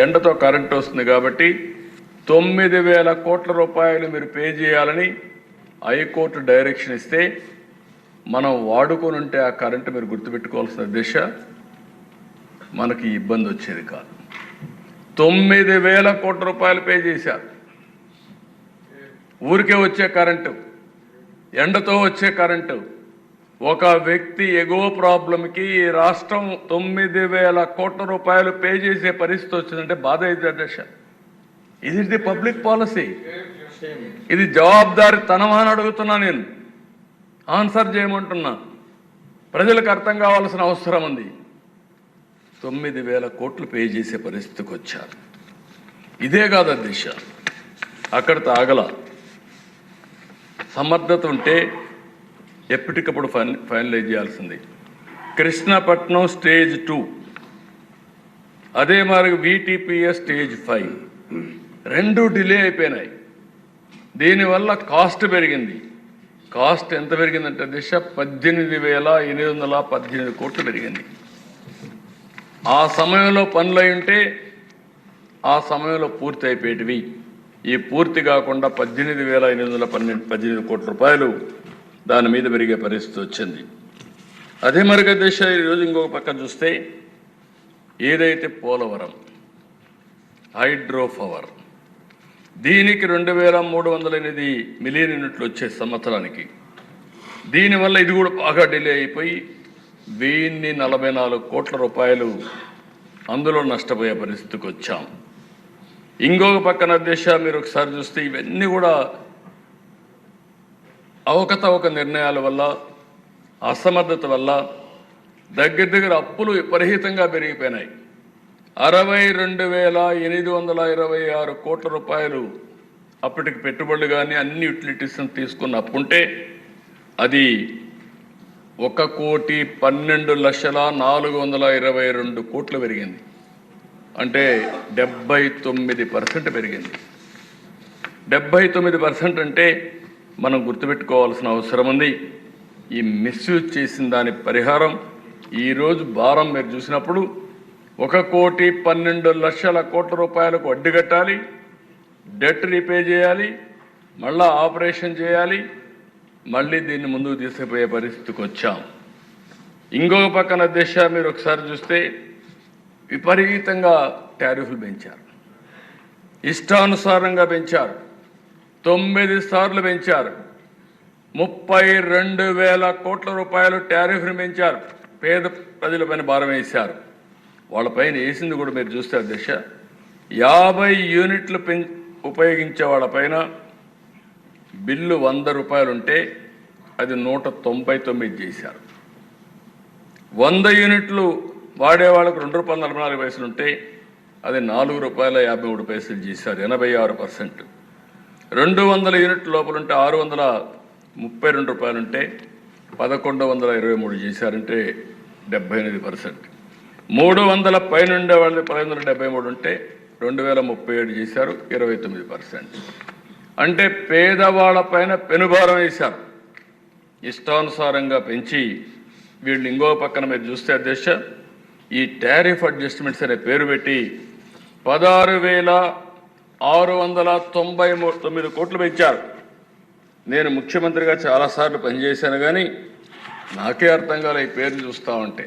ఎండతో current వస్తుంది కాబట్టి 9,000 కోట్ల రూపాయలు మీరు పే చేయాలని హైకోర్టు డైరెక్షన్ ఇస్తే మనం వాడుకొని ఉంటే ఆ కరెంటు మీరు గుర్తుపెట్టుకోవాల్సిన దిశ మనకి ఇబ్బంది వచ్చేది కాదు. 9,000 కోట్ల రూపాయలు పే చేశారు. ఊరికే వచ్చే కరెంటు, ఎండతో వచ్చే కరెంటు, ఒక వ్యక్తి ఎగువ ప్రాబ్లంకి ఈ రాష్ట్రం 9,000 కోట్ల రూపాయలు పే చేసే పరిస్థితి వచ్చిందంటే బాధ అయితే దశ. ఇది పబ్లిక్ పాలసీ, ఇది జవాబుదారీతనం అని అడుగుతున్నా. నేను ఆన్సర్ చేయమంటున్నా. ప్రజలకు అర్థం కావాల్సిన అవసరం ఉంది. 9,000 కోట్లు పే చేసే పరిస్థితికి వచ్చారు. ఇదే కాదు అధ్యక్ష, అక్కడ తాగల సమర్థత ఉంటే ఎప్పటికప్పుడు ఫైనలైజ్ చేయాల్సింది. కృష్ణపట్నం స్టేజ్ 2, అదే మరి VTPS స్టేజ్ 5 రెండు డిలే అయిపోయినాయి. దీనివల్ల కాస్ట్ పెరిగింది. కాస్ట్ ఎంత పెరిగిందంటే దిశ 18,818 కోట్లు పెరిగింది. ఆ సమయంలో పనులు అయి ఉంటే ఆ సమయంలో పూర్తి అయిపోయేటివి. ఈ పూర్తి కాకుండా 18,818 కోట్ల రూపాయలు దాని మీద పెరిగే పరిస్థితి వచ్చింది. అదే మరిగా దిశ ఈరోజు ఇంకొక పక్క చూస్తే ఏదైతే పోలవరం హైడ్రో పవర్, దీనికి 2,308 మిలియన్ యూనిట్లు వచ్చే సంవత్సరానికి. దీనివల్ల ఇది కూడా బాగా డిలే అయిపోయి 1,044 కోట్ల రూపాయలు అందులో నష్టపోయే పరిస్థితికి వచ్చాం. ఇంకొక పక్కన దిశ మీరు ఒకసారి చూస్తే ఇవన్నీ కూడా అవకతవక నిర్ణయాల వల్ల, అసమర్థత వల్ల దగ్గర అప్పులు విపరీతంగా పెరిగిపోయినాయి. 62,826 కోట్ల రూపాయలు అప్పటికి పెట్టుబడులు కానీ అన్ని యూటిలిటీస్ తీసుకున్న అప్పుంటే అది 1,12,422 కోట్లు పెరిగింది. అంటే 79% పెరిగింది. 79% అంటే మనం గుర్తుపెట్టుకోవాల్సిన అవసరం ఉంది. ఈ మిస్యూజ్ చేసిన దాని పరిహారం ఈరోజు భారం మీరు చూసినప్పుడు 1,12,00,00,000 కోట్ల రూపాయలకు వడ్డీ కట్టాలి, డెట్ రీపే చేయాలి, మళ్ళా ఆపరేషన్ చేయాలి, మళ్ళీ దీన్ని ముందుకు తీసుకుపోయే పరిస్థితికి వచ్చాం. ఇంకొక పక్కన దిశ మీరు ఒకసారి చూస్తే విపరీతంగా టారిఫ్లు పెంచారు, ఇష్టానుసారంగా పెంచారు. 9 సార్లు పెంచారు. 32,000 కోట్ల రూపాయలు టారిఫ్ను పెంచారు. పేద ప్రజలపైన భారం వేశారు. వాళ్ళపైన వేసింది కూడా మీరు చూస్తే అధ్యక్ష 50 యూనిట్లు ఉపయోగించే వాళ్ళపైన బిల్లు 100 రూపాయలు ఉంటే అది 199 చేశారు. 100 యూనిట్లు వాడే వాళ్ళకు ₹2.44 ఉంటే అది ₹4.53 చేశారు, 86%. 200 యూనిట్ల లోపల ఉంటే ₹632 ఉంటే 1,123 చేశారంటే 78%. 300 పైన ఉండే వాళ్ళు 1,173 ఉంటే 2,037 చేశారు, 29%. అంటే పేదవాళ్ళ పైన పెనుభారం వేశారు. ఇష్టానుసారంగా పెంచి వీళ్ళు ఇంకో పక్కన మీరు చూస్తే అధ్యక్ష ఈ టారిఫ్ అడ్జస్ట్మెంట్స్ అనే పేరు పెట్టి 16,699 కోట్లు పెంచారు. నేను ముఖ్యమంత్రిగా చాలాసార్లు పనిచేశాను కానీ నాకే అర్థం కాలే ఈ పేరు చూస్తూ ఉంటే.